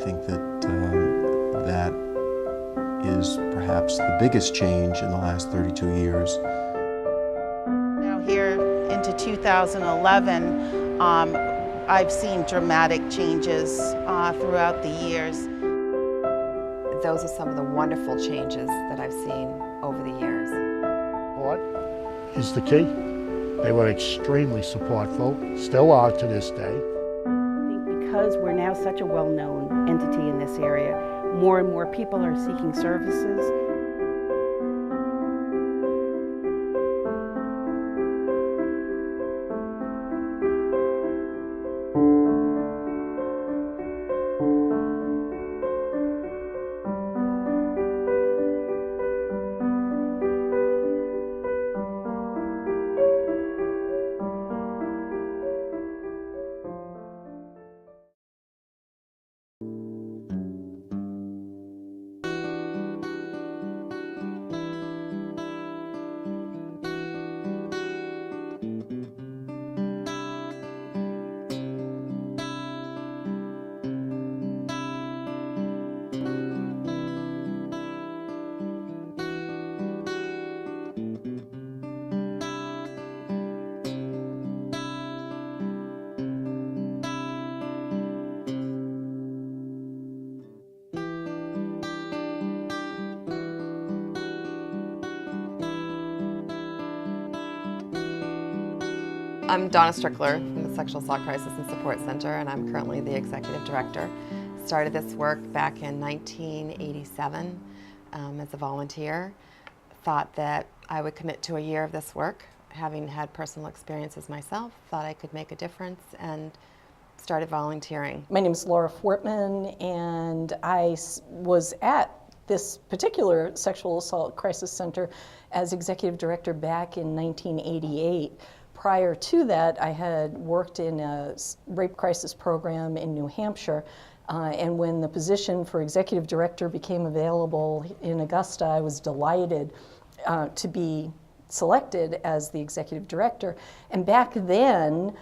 think that that is perhaps the biggest change in the last 32 years. Now here into 2011, I've seen dramatic changes throughout the years. Those are some of the wonderful changes that I've seen over the years. Support is the key. They were extremely supportful, still are to this day. I think because we're now such a well-known entity in this area, more and more people are seeking services. I'm Donna Strickler from the Sexual Assault Crisis and Support Center, and I'm currently the Executive Director. Started this work back in 1987 as a volunteer. Thought that I would commit to a year of this work. Having had personal experiences myself, thought I could make a difference and started volunteering. My name is Laura Fortman, and I was at this particular Sexual Assault Crisis Center as Executive Director back in 1988. Prior to that, I had worked in a rape crisis program in New Hampshire, and when the position for Executive Director became available in Augusta, I was delighted to be selected as the Executive Director. And back then,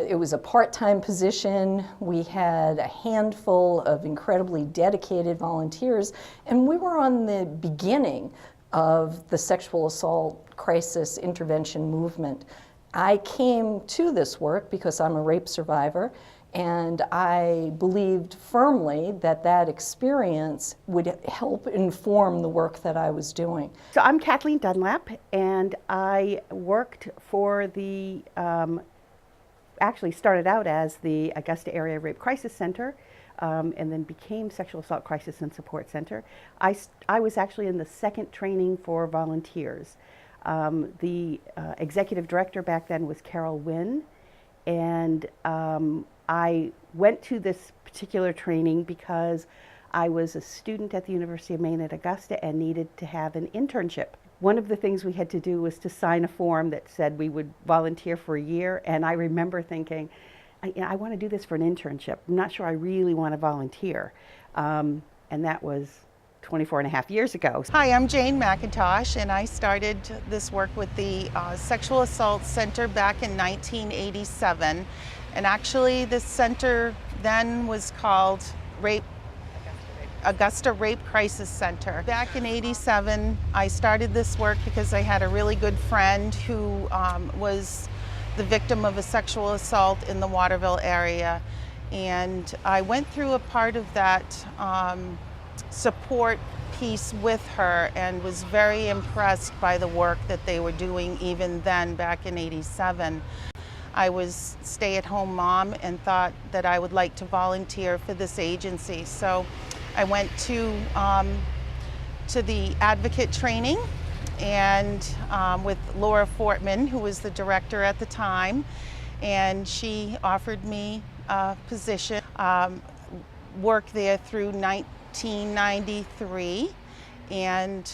it was a part-time position. We had a handful of incredibly dedicated volunteers, and we were on the beginning of the sexual assault crisis intervention movement. I came to this work because I'm a rape survivor, and I believed firmly that that experience would help inform the work that I was doing. So I'm Kathleen Dunlap, and I worked for the, actually started out as the Augusta Area Rape Crisis Center, and then became Sexual Assault Crisis and Support Center. I was actually in the second training for volunteers. The executive director back then was Carol Wynn, and I went to this particular training because I was a student at the University of Maine at Augusta and needed to have an internship. One of the things we had to do was to sign a form that said we would volunteer for a year, and I remember thinking, I want to do this for an internship. I'm not sure I really want to volunteer, and that was 24 and a half years ago. Hi, I'm Jane McIntosh, and I started this work with the Sexual Assault Center back in 1987. And actually, this center then was called Augusta Rape Crisis Center. Back in '87, I started this work because I had a really good friend who was the victim of a sexual assault in the Waterville area. And I went through a part of that support piece with her and was very impressed by the work that they were doing even then back in '87. I was a stay-at-home mom and thought that I would like to volunteer for this agency. So I went to the advocate training and with Laura Fortman, who was the director at the time, and she offered me a position. Worked there through 1993 and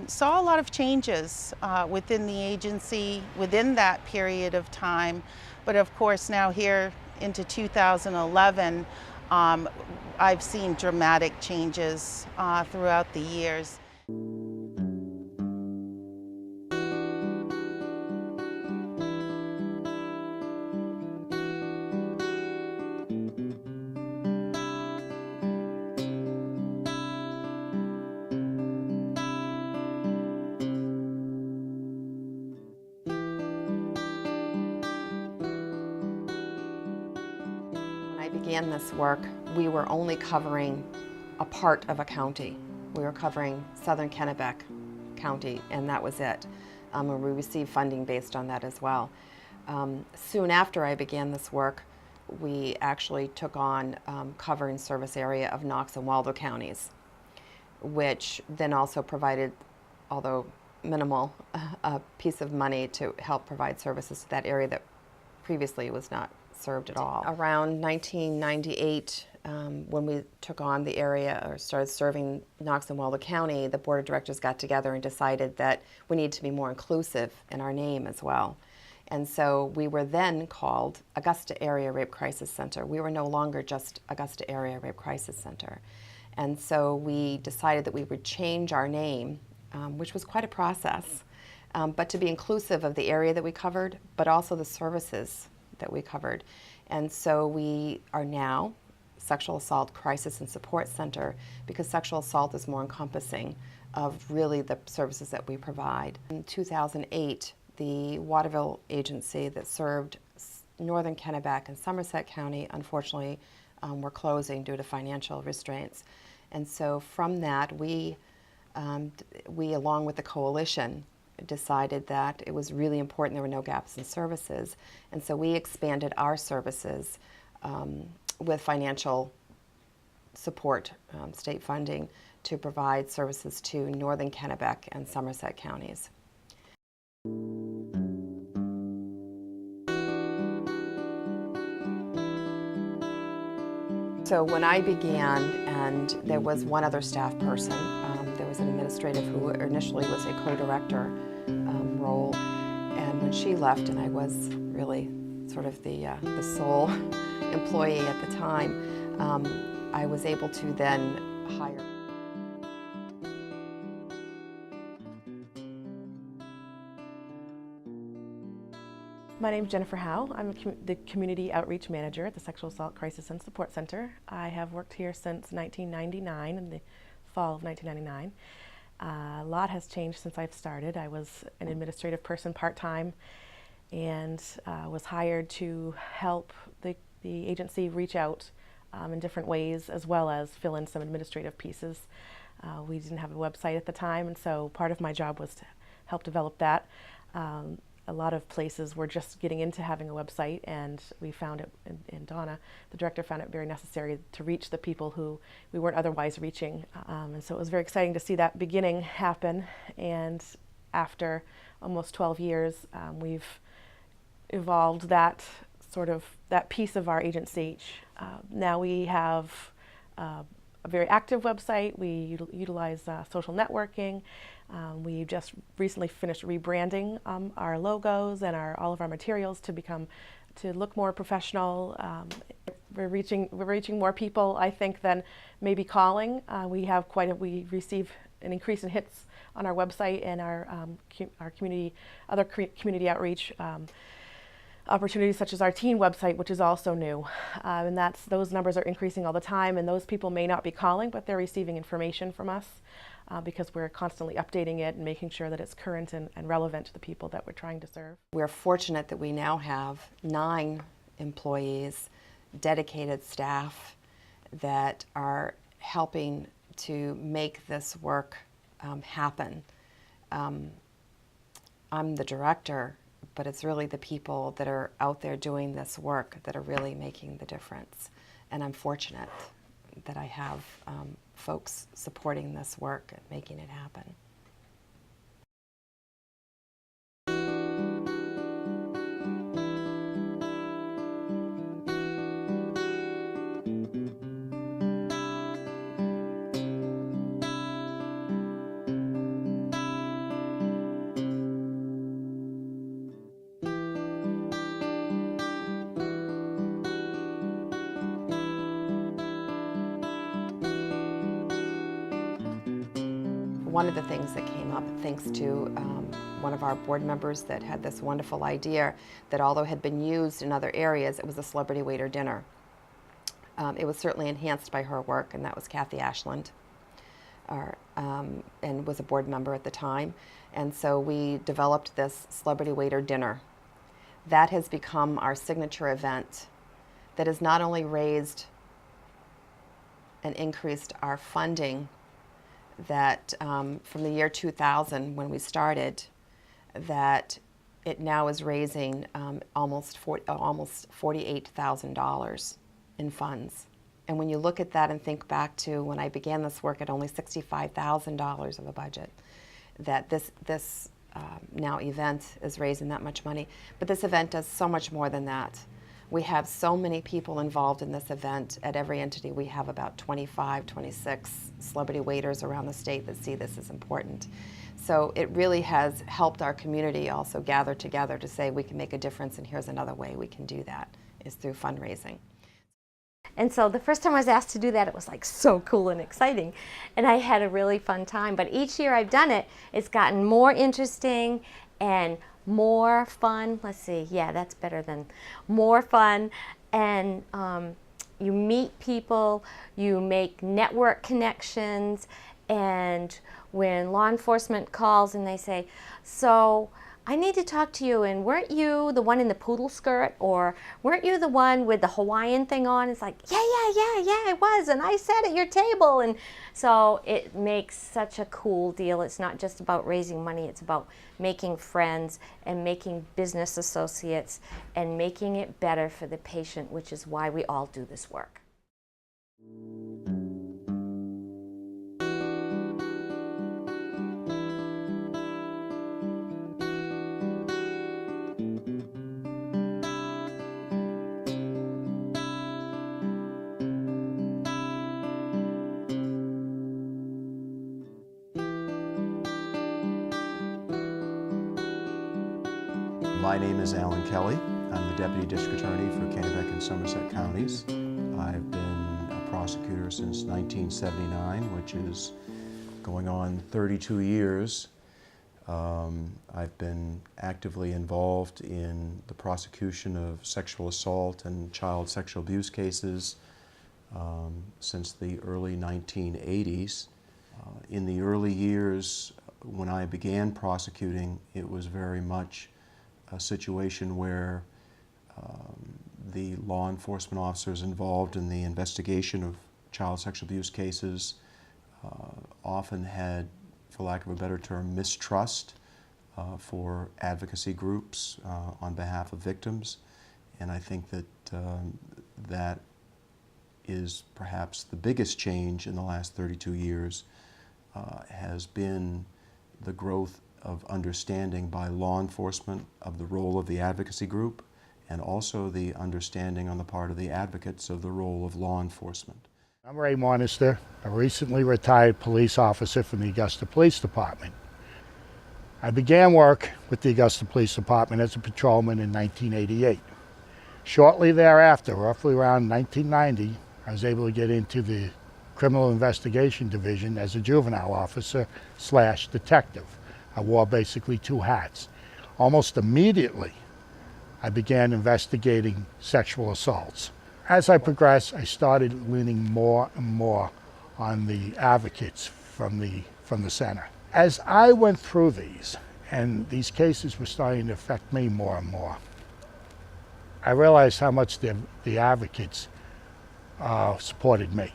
saw a lot of changes within the agency within that period of time. But of course now here into 2011, I've seen dramatic changes throughout the years. began this work, we were only covering a part of a county. We were covering southern Kennebec County, and that was it. And we received funding based on that as well. Soon after I began this work, we actually took on covering service area of Knox and Waldo counties, which then also provided, although minimal, a piece of money to help provide services to that area that previously was not served at all. Around 1998, when we took on the area or started serving Knox and Waldo County, the board of directors got together and decided that we need to be more inclusive in our name as well. And so we were then called Augusta Area Rape Crisis Center. We were no longer just Augusta Area Rape Crisis Center. And so we decided that we would change our name, which was quite a process, but to be inclusive of the area that we covered, but also the services that we covered. And so we are now Sexual Assault Crisis and Support Center, because sexual assault is more encompassing of really the services that we provide. In 2008, the Waterville agency that served northern Kennebec and Somerset County, unfortunately, were closing due to financial restraints. And so from that, we along with the coalition, decided that it was really important there were no gaps in services. And so we expanded our services with financial support, state funding, to provide services to northern Kennebec and Somerset counties. So when I began, and there was one other staff person, there was an administrative who initially was a co-director role, and when she left and I was really sort of the sole employee at the time, I was able to then hire. My name is Jennifer Howe. I'm the Community Outreach Manager at the Sexual Assault Crisis and Support Center. I have worked here since 1999, in the fall of 1999. A lot has changed since I've started. I was an administrative person part-time and was hired to help the agency reach out in different ways, as well as fill in some administrative pieces. We didn't have a website at the time, and so part of my job was to help develop that. A lot of places were just getting into having a website, and we found it, and Donna, the director, found it very necessary to reach the people who we weren't otherwise reaching. And so it was very exciting to see that beginning happen, and after almost 12 years, we've evolved that piece of our agency. Now we have a very active website. We utilize social networking. We just recently finished rebranding our logos and all of our materials to look more professional. We're reaching more people, I think, than maybe calling. We receive an increase in hits on our website and our community outreach opportunities, such as our teen website, which is also new, and those numbers are increasing all the time. And those people may not be calling, but they're receiving information from us because we're constantly updating it and making sure that it's current and relevant to the people that we're trying to serve. We're fortunate that we now have 9 employees, dedicated staff that are helping to make this work happen. I'm the director, but it's really the people that are out there doing this work that are really making the difference. And I'm fortunate that I have folks supporting this work and making it happen. One of the things that came up, thanks to one of our board members that had this wonderful idea that although it had been used in other areas, it was a celebrity waiter dinner. It was certainly enhanced by her work, and that was Kathy Ashland, and was a board member at the time. And so we developed this celebrity waiter dinner. That has become our signature event that has not only raised and increased our funding, that from the year 2000 when we started, that it now is raising almost $48,000 in funds. And when you look at that and think back to when I began this work at only $65,000 of a budget, that this now event is raising that much money. But this event does so much more than that. We have so many people involved in this event. At every entity, we have about 25, 26 celebrity waiters around the state that see this as important. So it really has helped our community also gather together to say we can make a difference, and here's another way we can do that, is through fundraising. And so the first time I was asked to do that, it was like so cool and exciting. And I had a really fun time. But each year I've done it, it's gotten more interesting and more fun. Let's see, yeah, that's better than more fun. And you meet people, you make network connections, and when law enforcement calls and they say, so I need to talk to you, and weren't you the one in the poodle skirt, or weren't you the one with the Hawaiian thing on? It's like, yeah, I was, and I sat at your table. And so it makes such a cool deal. It's not just about raising money, it's about making friends and making business associates and making it better for the patient, which is why we all do this work. My name is Alan Kelly. I'm the Deputy District Attorney for Kennebec and Somerset Counties. I've been a prosecutor since 1979, which is going on 32 years. I've been actively involved in the prosecution of sexual assault and child sexual abuse cases since the early 1980s. In the early years, when I began prosecuting, it was very much a situation where the law enforcement officers involved in the investigation of child sexual abuse cases often had, for lack of a better term, mistrust for advocacy groups on behalf of victims. And I think that that is perhaps the biggest change in the last 32 years has been the growth of understanding by law enforcement of the role of the advocacy group, and also the understanding on the part of the advocates of the role of law enforcement. I'm Ray Mornister, a recently retired police officer from the Augusta Police Department. I began work with the Augusta Police Department as a patrolman in 1988. Shortly thereafter, roughly around 1990, I was able to get into the Criminal Investigation Division as a juvenile officer / detective. I wore basically two hats. Almost immediately, I began investigating sexual assaults. As I progressed, I started leaning more and more on the advocates from the center. As I went through these, and these cases were starting to affect me more and more, I realized how much the advocates supported me.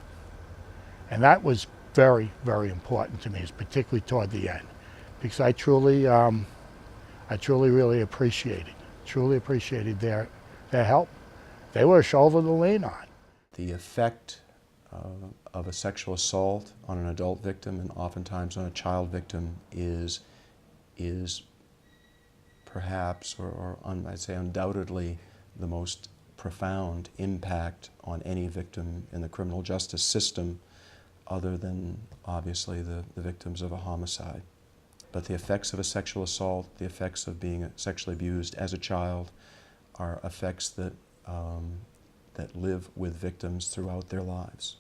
And that was very, very important to me, particularly toward the end, because I truly really appreciated their help. They were a shoulder to lean on. The effect of a sexual assault on an adult victim, and oftentimes on a child victim, is perhaps, I'd say undoubtedly, the most profound impact on any victim in the criminal justice system, other than obviously the victims of a homicide. But the effects of a sexual assault, the effects of being sexually abused as a child, are effects that live with victims throughout their lives.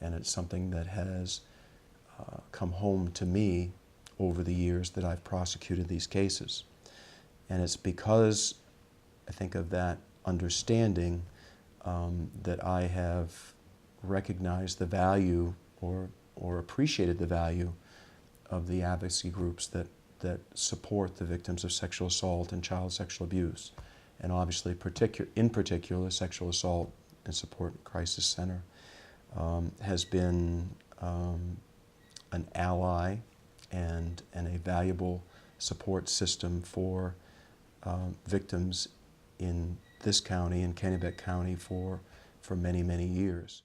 And it's something that has come home to me over the years that I've prosecuted these cases. And it's because, I think, of that understanding that I have recognized the value or appreciated the value of the advocacy groups that support the victims of sexual assault and child sexual abuse. and obviously in particular, Sexual Assault and Support Crisis Center has been an ally and a valuable support system for victims in this county, in Kennebec County, for many, many years.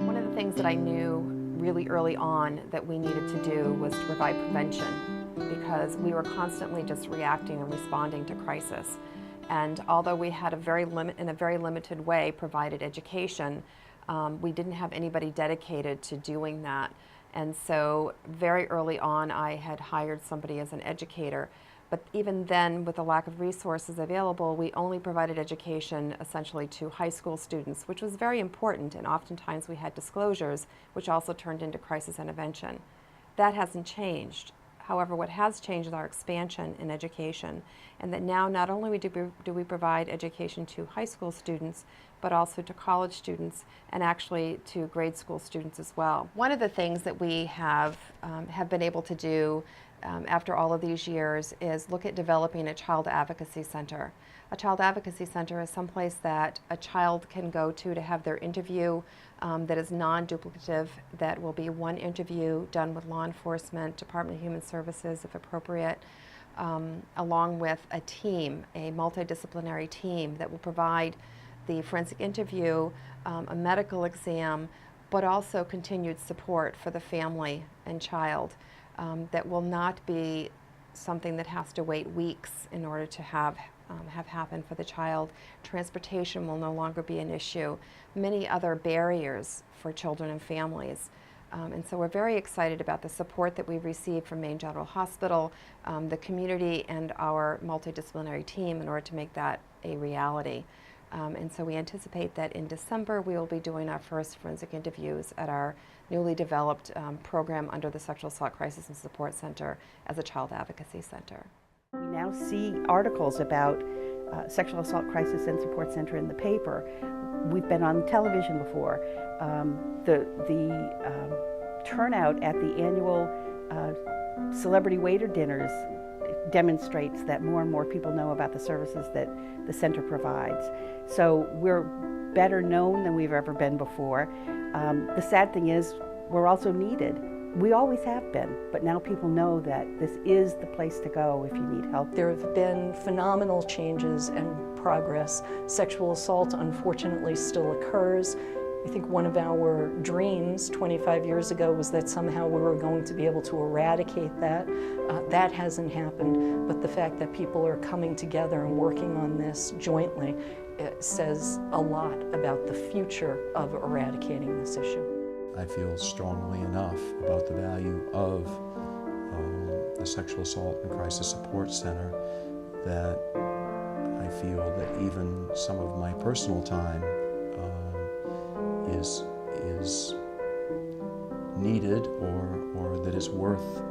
One of the things that I knew really early on that we needed to do was to provide prevention, because we were constantly just reacting and responding to crisis. And although we had in a very limited way provided education, we didn't have anybody dedicated to doing that. And so very early on I had hired somebody as an educator. But even then, with the lack of resources available, we only provided education essentially to high school students, which was very important, and oftentimes we had disclosures, which also turned into crisis intervention. That hasn't changed. However, what has changed is our expansion in education, and that now not only do we provide education to high school students, but also to college students and actually to grade school students as well. One of the things that we have been able to do after all of these years is look at developing a child advocacy center. A child advocacy center is someplace that a child can go to have their interview that is non-duplicative, that will be one interview done with law enforcement, Department of Human Services if appropriate, along with a team, a multidisciplinary team that will provide the forensic interview, a medical exam, but also continued support for the family and child. That will not be something that has to wait weeks in order to have happen for the child. Transportation will no longer be an issue. Many other barriers for children and families. And so we're very excited about the support that we've received from Maine General Hospital, the community, and our multidisciplinary team in order to make that a reality. And so we anticipate that in December we will be doing our first forensic interviews at our newly developed program under the Sexual Assault Crisis and Support Center as a child advocacy center. We now see articles about Sexual Assault Crisis and Support Center in the paper. We've been on television before. The turnout at the annual celebrity waiter dinners demonstrates that more and more people know about the services that the center provides. So we're better known than we've ever been before. The sad thing is we're also needed. We always have been, but now people know that this is the place to go if you need help. There have been phenomenal changes and progress. Sexual assault, unfortunately, still occurs. I think one of our dreams 25 years ago was that somehow we were going to be able to eradicate that. That hasn't happened, but the fact that people are coming together and working on this jointly, it says a lot about the future of eradicating this issue. I feel strongly enough about the value of the Sexual Assault and Crisis Support Center that I feel that even some of my personal time is needed, or that is worth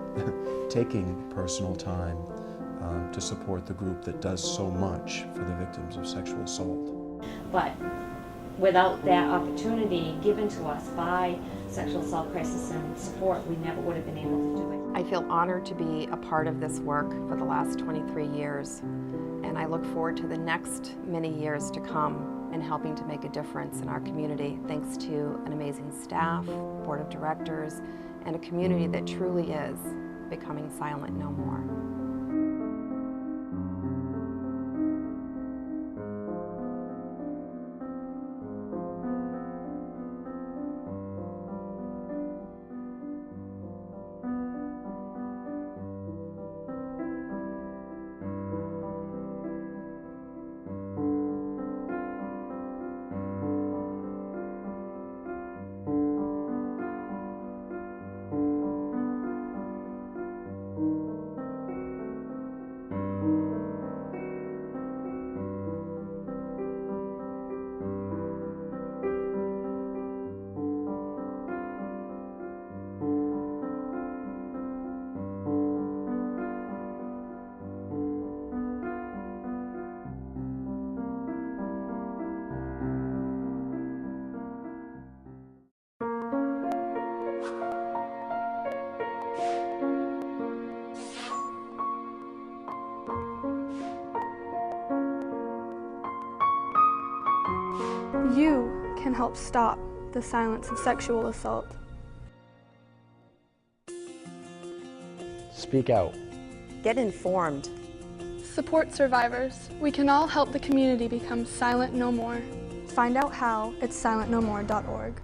taking personal time to support the group that does so much for the victims of sexual assault. But without that opportunity given to us by Sexual Assault Crisis and Support, we never would have been able to do it. I feel honored to be a part of this work for the last 23 years, and I look forward to the next many years to come and helping to make a difference in our community, thanks to an amazing staff, board of directors, and a community that truly is becoming silent no more. You can help stop the silence of sexual assault. Speak out. Get informed. Support survivors. We can all help the community become silent no more. Find out how at silentnomore.org.